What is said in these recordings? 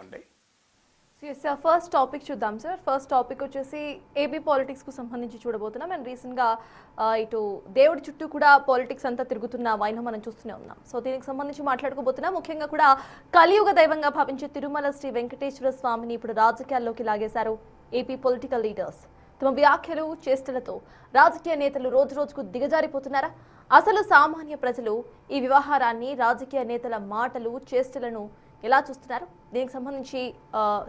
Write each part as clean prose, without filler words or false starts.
ఉండే. Sir first topic చూద్దాం sir. First topic వచ్చేసి ఏపీ పాలిటిక్స్కు సంబంధించి చూడబోతున్నాం. అండ్ రీసెంట్గా ఇటు దేవుడి చుట్టూ కూడా పాలిటిక్స్ అంతా తిరుగుతున్న వైనం మనం చూస్తూనే ఉన్నాం. సో దీనికి సంబంధించి మాట్లాడుకోబోతున్నాం. ముఖ్యంగా కూడా కలియుగ దైవంగా భావించే తిరుమల శ్రీ వెంకటేశ్వర స్వామిని ఇప్పుడు రాజకీయాల్లోకి లాగేశారు ఏపీ పొలిటికల్ లీడర్స్. తమ వ్యాఖ్యలు చేష్టలతో రాజకీయ నేతలు రోజు రోజుకు దిగజారిపోతున్నారా? అసలు సామాన్య ప్రజలు ఈ వ్యవహారాన్ని, రాజకీయ నేతల మాటలు, చేష్టలను ఎలా చూస్తున్నారు? దీనికి సంబంధించి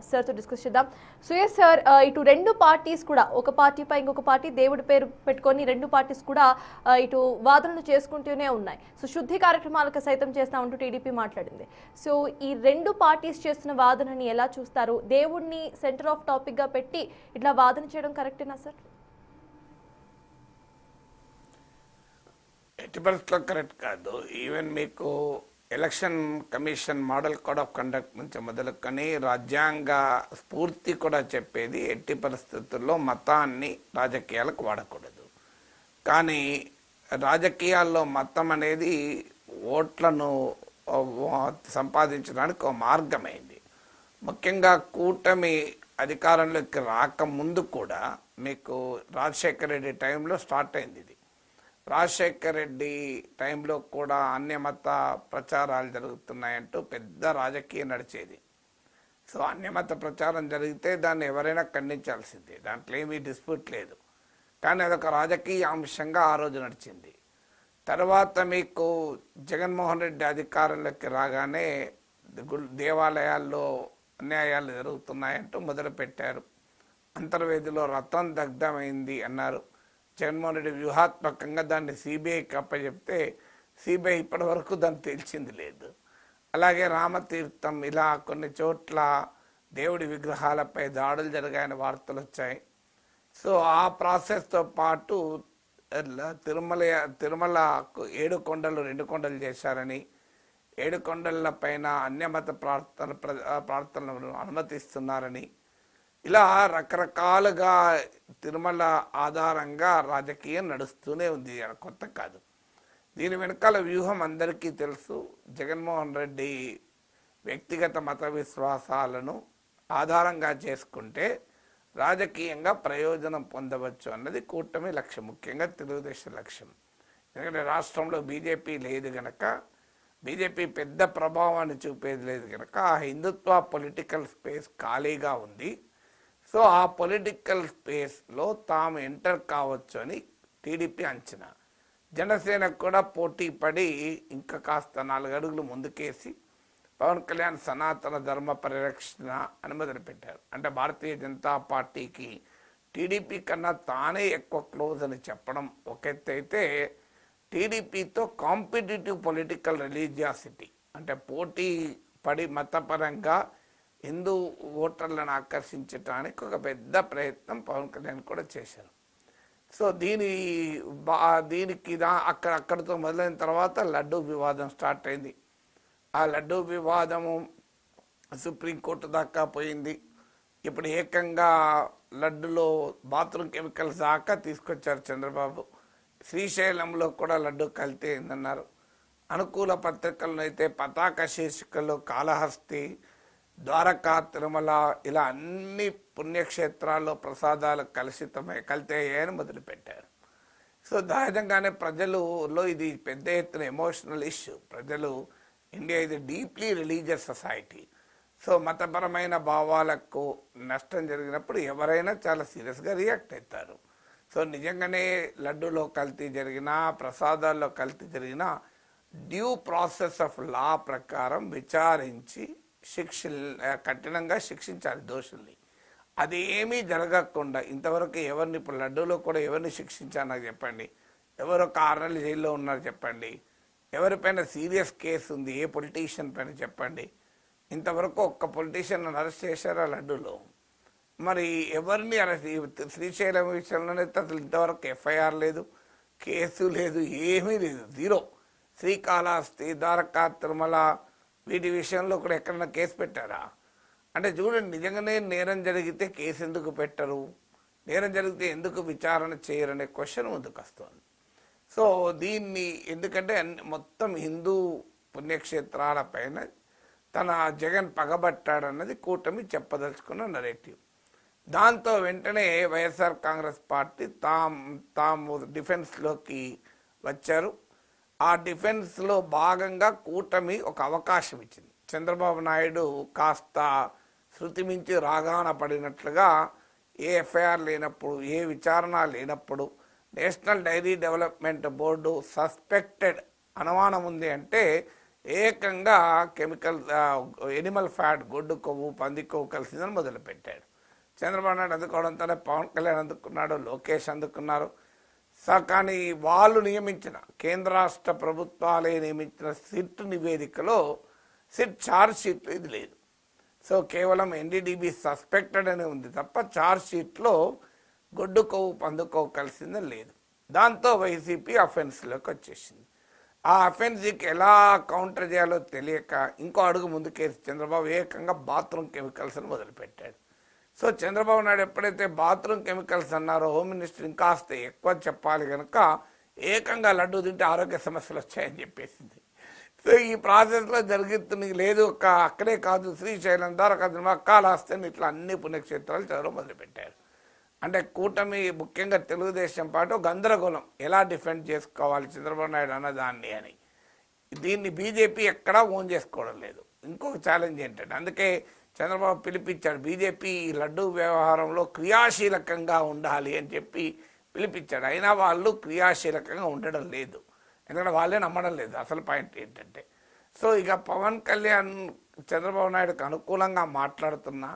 సార్తో డిస్కస్ చేద్దాం. సుయేష్ సార్, ఇటు రెండు పార్టీస్ కూడా, ఒక పార్టీపై ఇంకొక పార్టీ దేవుడి పేరు పెట్టుకొని రెండు పార్టీస్ కూడా ఇటు వాదనలు చేసుకుంటూనే ఉన్నాయి. సో శుద్ధి కార్యక్రమాలకు సైతం చేస్తామంటూ టీడీపీ మాట్లాడింది. సో ఈ రెండు పార్టీస్ చేస్తున్న వాదనని ఎలా చూస్తారు? దేవుడిని సెంటర్ ఆఫ్ టాపిక్గా పెట్టి ఇట్లా వాదన చేయడం కరెక్టేనా సార్? ఎట్టి పరిస్థితుల్లో కరెక్ట్ కాదు. ఈవెన్ మీకు election commission model code of conduct నుంచి మొదలుకొని రాజ్యాంగ స్ఫూర్తి కూడా చెప్పేది ఎట్టి పరిస్థితుల్లో మతాన్ని రాజకీయాలకు వాడకూడదు. కానీ రాజకీయాల్లో మతం అనేది ఓట్లను సంపాదించడానికి ఒక మార్గమైంది. ముఖ్యంగా కూటమి అధికారంలోకి రాకముందు కూడా మీకు రాజశేఖర రెడ్డి టైంలో స్టార్ట్ అయింది ఇది. రాజశేఖర్ రెడ్డి టైంలో కూడా అన్యమత ప్రచారాలు జరుగుతున్నాయంటూ పెద్ద రాజకీయం నడిచేది. సో అన్యమత ప్రచారం జరిగితే దాన్ని ఎవరైనా ఖండించాల్సిందే, దాంట్లో ఏమీ డిస్ప్యూట్ లేదు. కానీ అదొక రాజకీయ అంశంగా ఆ రోజు నడిచింది. తర్వాత మీకు జగన్మోహన్ రెడ్డి అధికారంలోకి రాగానే దేవాలయాల్లో అన్యాయాలు జరుగుతున్నాయంటూ మొదలుపెట్టారు. అంతర్వేదిలో రథం దగ్ధమైంది అన్నారు. జగన్మోహన్ రెడ్డి వ్యూహాత్మకంగా దాన్ని సిబిఐకి అప్పచెప్తే సిబిఐ ఇప్పటి వరకు దాన్ని తేల్చింది లేదు. అలాగే రామతీర్థం, ఇలా కొన్ని చోట్ల దేవుడి విగ్రహాలపై దాడులు జరిగాయని వార్తలు వచ్చాయి. సో ఆ ప్రాసెస్తో పాటు తిరుమలకు 7 కొండలు 2 కొండలు చేశారని, 7 కొండల పైన అన్యమత ప్రార్థనలను అనుమతిస్తున్నారని, ఇలా రకరకాలుగా తిరుమల ఆధారంగా రాజకీయం నడుస్తూనే ఉంది. కొత్త కాదు. దీని వెనకాల వ్యూహం అందరికీ తెలుసు. జగన్మోహన్ రెడ్డి వ్యక్తిగత మత విశ్వాసాలను ఆధారంగా చేసుకుంటే రాజకీయంగా ప్రయోజనం పొందవచ్చు అన్నది కూటమి లక్ష్యం, ముఖ్యంగా తెలుగుదేశం లక్ష్యం. ఎందుకంటే రాష్ట్రంలో బీజేపీ లేదు గనక, బీజేపీ పెద్ద ప్రభావాన్ని చూపేది లేదు కనుక ఆ హిందుత్వ పొలిటికల్ స్పేస్ ఖాళీగా ఉంది. సో ఆ పొలిటికల్ స్పేస్లో తాము ఎంటర్ కావచ్చు అని టీడీపీ అంచనా. జనసేనకు కూడా పోటీ పడి ఇంకా కాస్త 4 అడుగులు ముందుకేసి పవన్ కళ్యాణ్ సనాతన ధర్మ పరిరక్షణ అని మొదలుపెట్టారు. అంటే భారతీయ జనతా పార్టీకి టీడీపీ కన్నా తానే ఎక్కువ క్లోజ్ అని చెప్పడం ఒక ఎత్తు అయితే, టీడీపీతో కాంపిటేటివ్ పొలిటికల్ రిలీజియాసిటీ, అంటే పోటీ పడి మతపరంగా హిందూ ఓటర్లను ఆకర్షించడానికి ఒక పెద్ద ప్రయత్నం పవన్ కళ్యాణ్ కూడా చేశారు. సో దీనికి అక్కడితో మొదలైన తర్వాత లడ్డూ వివాదం స్టార్ట్ అయింది. ఆ లడ్డూ వివాదము సుప్రీంకోర్టు దాకా పోయింది. ఇప్పుడు ఏకంగా లడ్డులో బాత్రూమ్ కెమికల్స్ దాకా తీసుకొచ్చారు చంద్రబాబు. శ్రీశైలంలో కూడా లడ్డు కల్తీ అయిందన్నారు. అనుకూల పత్రికలను అయితే పతాక శీర్షికలో కాళహస్తి, ద్వారకా, తిరుమల, ఇలా అన్ని పుణ్యక్షేత్రాల్లో ప్రసాదాలు కల్తీ అయ్యాయని మొదలుపెట్టారు. సో సహజంగానే ప్రజలలో ఇది పెద్ద ఎత్తున ఎమోషనల్ ఇష్యూ. ప్రజలు, ఇండియా ఇది డీప్లీ రిలీజియస్ సొసైటీ. సో మతపరమైన భావాలకు నష్టం జరిగినప్పుడు ఎవరైనా చాలా సీరియస్గా రియాక్ట్ అవుతారు. సో నిజంగానే లడ్డూలో కల్తీ జరిగినా, ప్రసాదాల్లో కల్తీ జరిగినా డ్యూ ప్రాసెస్ ఆఫ్ లా ప్రకారం విచారించి కఠినంగా శిక్షించాలి దోషుల్ని. అది ఏమీ జరగకుండా ఇంతవరకు ఎవరిని, ఇప్పుడు లడ్డూలో కూడా ఎవరిని శిక్షించారు నాకు చెప్పండి? ఎవరు 6 నెలలు జైల్లో ఉన్నారు చెప్పండి? ఎవరిపైన సీరియస్ కేసు ఉంది ఏ పొలిటీషియన్ పైన చెప్పండి? ఇంతవరకు ఒక్క పొలిటీషియన్ అరెస్ట్ చేశారా లడ్డూలో? మరి ఎవరిని అరెస్ట్? శ్రీశైలం విషయంలోనే అసలు ఇంతవరకు ఎఫ్ఐఆర్ లేదు, కేసు లేదు, ఏమీ లేదు, జీరో. శ్రీకాళహస్తి, ద్వారకా, తిరుమల వీటి విషయంలో కూడా ఎక్కడైనా కేసు పెట్టారా? అంటే చూడండి, నిజంగానే నేరం జరిగితే కేసు ఎందుకు పెట్టరు? నేరం జరిగితే ఎందుకు విచారణ చేయరనే క్వశ్చన్ ముందుకు వస్తుంది. సో దీన్ని ఎందుకంటే మొత్తం హిందూ పుణ్యక్షేత్రాల పైన తన జగన్ పగబట్టాడన్నది కూటమి చెప్పదలుచుకున్న నరేటివ్. దాంతో వెంటనే వైఎస్ఆర్ కాంగ్రెస్ పార్టీ తాము డిఫెన్స్లోకి వచ్చారు. ఆ డిఫెన్స్లో భాగంగా కూటమి ఒక అవకాశం ఇచ్చింది. చంద్రబాబు నాయుడు కాస్త శృతి మించి రాగాన పడినట్లుగా ఏ ఎఫ్ఐఆర్ లేనప్పుడు, ఏ విచారణ లేనప్పుడు national dairy development board suspected అనుమానం ఉంది అంటే ఏకంగా కెమికల్ ఎనిమల్ ఫ్యాట్, గొడ్డు కొవ్వు, పంది కొవ్వు కలిసిందని మొదలుపెట్టాడు. చంద్రబాబు నాయుడు అందుకోవడంతోనే పవన్ కళ్యాణ్ అందుకున్నాడు, లోకేష్ అందుకున్నారు. కానీ వాళ్ళు నియమించిన కేంద్ర రాష్ట్ర ప్రభుత్వాలే నియమించిన సిట్ నివేదికలో సిట్ ఛార్జ్ షీట్లో ఇది లేదు. సో కేవలం ఎన్డీడీబీ సస్పెక్టెడ్ అని ఉంది తప్ప ఛార్జ్ షీట్లో గొడ్డు కొవ్వు, పందు కొవ్వు కలిసిందని లేదు. దాంతో వైసీపీ అఫెన్స్లోకి వచ్చేసింది. ఆ అఫెన్స్కి ఎలా కౌంటర్ చేయాలో తెలియక ఇంకో అడుగు ముందుకేసి చంద్రబాబు ఏకంగా బాత్రూమ్ కెమికల్స్ అని మొదలుపెట్టాడు. సో చంద్రబాబు నాయుడు ఎప్పుడైతే బాత్రూమ్ కెమికల్స్ అన్నారో హోమ్ మినిస్టర్ ఇంకాస్త ఎక్కువ చెప్పాలి కనుక ఏకంగా లడ్డు తింటే ఆరోగ్య సమస్యలు వచ్చాయని చెప్పేసింది. సో ఈ ప్రాసెస్లో జరుగుతుంది లేదు. అక్కడే కాదు, శ్రీశైలం, ద్వారకా, కాళహస్తి ఇట్లా అన్ని పుణ్యక్షేత్రాలు చదవడం మొదలుపెట్టారు. అంటే కూటమి ముఖ్యంగా తెలుగుదేశం పాటు గందరగోళం ఎలా డిఫెండ్ చేసుకోవాలి చంద్రబాబు నాయుడు అన్నదాన్ని అని. దీన్ని బీజేపీ ఎక్కడా ఓన్ చేసుకోవడం లేదు. ఇంకొక ఛాలెంజ్ ఏంటంటే అందుకే చంద్రబాబు పిలిపించాడు, బీజేపీ ఈ లడ్డు వ్యవహారంలో క్రియాశీలకంగా ఉండాలి అని చెప్పి పిలిపించాడు. అయినా వాళ్ళు క్రియాశీలకంగా ఉండడం లేదు, ఎందుకంటే వాళ్ళే నమ్మడం లేదు. అసలు పాయింట్ ఏంటంటే సో ఇక పవన్ కళ్యాణ్ చంద్రబాబు నాయుడుకు అనుకూలంగా మాట్లాడుతున్నా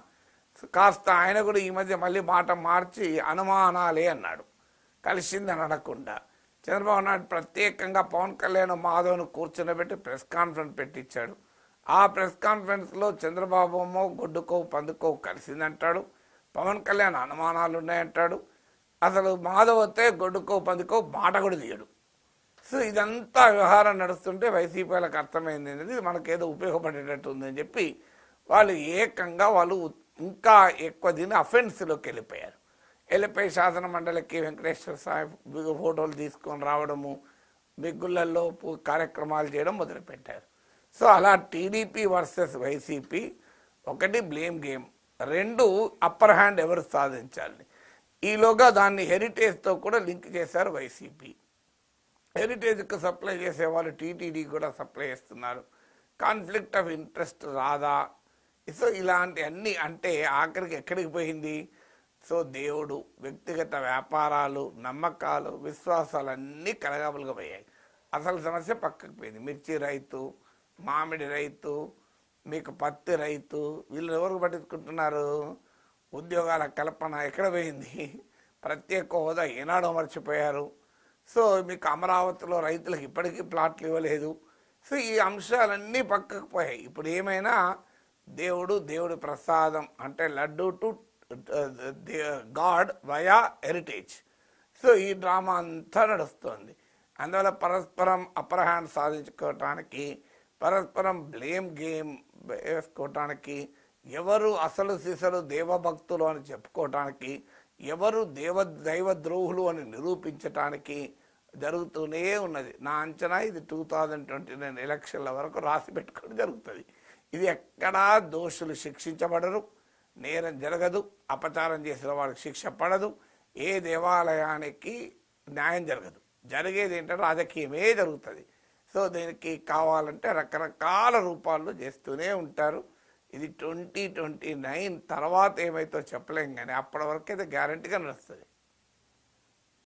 కాస్త ఆయన కూడా ఈ మధ్య మళ్ళీ మాట మార్చి అనుమానాలే అన్నాడు, కలిసిందని అనకుండా. చంద్రబాబు నాయుడు ప్రత్యేకంగా పవన్ కళ్యాణ్, మాధవ్ను కూర్చునబెట్టి ప్రెస్ కాన్ఫరెన్స్ పెట్టించాడు. ఆ ప్రెస్ కాన్ఫరెన్స్లో చంద్రబాబు గొడ్డుకో పందుకో కలిసిందంటాడు, పవన్ కళ్యాణ్ అనుమానాలు ఉన్నాయంటాడు. అసలు మాధవ్ వస్తే గొడ్డుకో పందుకో మాట కూడా తీయడు. సో ఇదంతా వ్యవహారం నడుస్తుంటే వైసీపీ వాళ్ళకి అర్థమైంది అనేది మనకేదో ఉపయోగపడేటట్టు ఉందని చెప్పి వాళ్ళు ఏకంగా ఇంకా ఎక్కువ దీన్ని అఫెన్స్లోకి వెళ్ళిపోయి శాసన మండలికి వెంకటేశ్వర స్వామి ఫోటోలు తీసుకొని రావడము, మిగ్గుళ్ళల్లో కార్యక్రమాలు చేయడం మొదలుపెట్టారు. సో అలా టీడీపీ వర్సెస్ వైసీపీ, ఒకటి బ్లేమ్ గేమ్, రెండు అప్పర్ హ్యాండ్ ఎవరు సాధించాలని. ఈలోగా దాన్ని హెరిటేజ్తో కూడా లింక్ చేశారు వైసీపీ. హెరిటేజ్కి సప్లై చేసేవాళ్ళు టీటీడీ కూడా సప్లై చేస్తున్నారు. కాన్ఫ్లిక్ట్ ఆఫ్ ఇంట్రెస్ట్ రాదా? సో ఇలాంటి అన్నీ అంటే ఆఖరికి ఎక్కడికి పోయింది? సో దేవుడు, వ్యక్తిగత వ్యాపారాలు, నమ్మకాలు, విశ్వాసాలు అన్నీ కలగాబులుగా పోయాయి. అసలు సమస్య పక్కకు పోయింది. మిర్చి రైతు, మామిడి రైతు, మీకు పత్తి రైతు, వీళ్ళు ఎవరికి పట్టించుకుంటున్నారు? ఉద్యోగాల కల్పన ఎక్కడ పోయింది? ప్రత్యేక హోదా ఏనాడో మర్చిపోయారు. సో మీకు అమరావతిలో రైతులకు ఇప్పటికీ ప్లాట్లు ఇవ్వలేదు. సో ఈ అంశాలన్నీ పక్కకు పోయాయి. ఇప్పుడు ఏమైనా దేవుడి ప్రసాదం అంటే laddu to God via heritage. So ఈ డ్రామా అంతా నడుస్తుంది. అందువల్ల పరస్పరం అప్పర్ హ్యాండ్ సాధించుకోవటానికి, పరస్పరం బ్లేమ్ గేమ్ వేసుకోవటానికి, ఎవరు అసలు సిసలు దేవభక్తులు అని చెప్పుకోవటానికి, ఎవరు దైవ ద్రోహులు అని నిరూపించటానికి జరుగుతూనే ఉన్నది. నా అంచనా ఇది 2029 ఎలక్షన్ల వరకు రాసి పెట్టుకోవడం జరుగుతుంది. ఇది ఎక్కడా దోషులు శిక్షించబడరు, నేరం జరగదు, అపచారం చేసిన వాళ్ళకి శిక్ష పడదు, ఏ దేవాలయానికి న్యాయం జరగదు. జరిగేది ఏంటంటే రాజకీయమే జరుగుతుంది. సో దీనికి కావాలంటే రకరకాల రూపాల్లో చేస్తూనే ఉంటారు. ఇది 2029 తర్వాత ఏమైతే చెప్పలేం, కానీ అప్పటి వరకు అయితే గ్యారంటీగా నడుస్తుంది.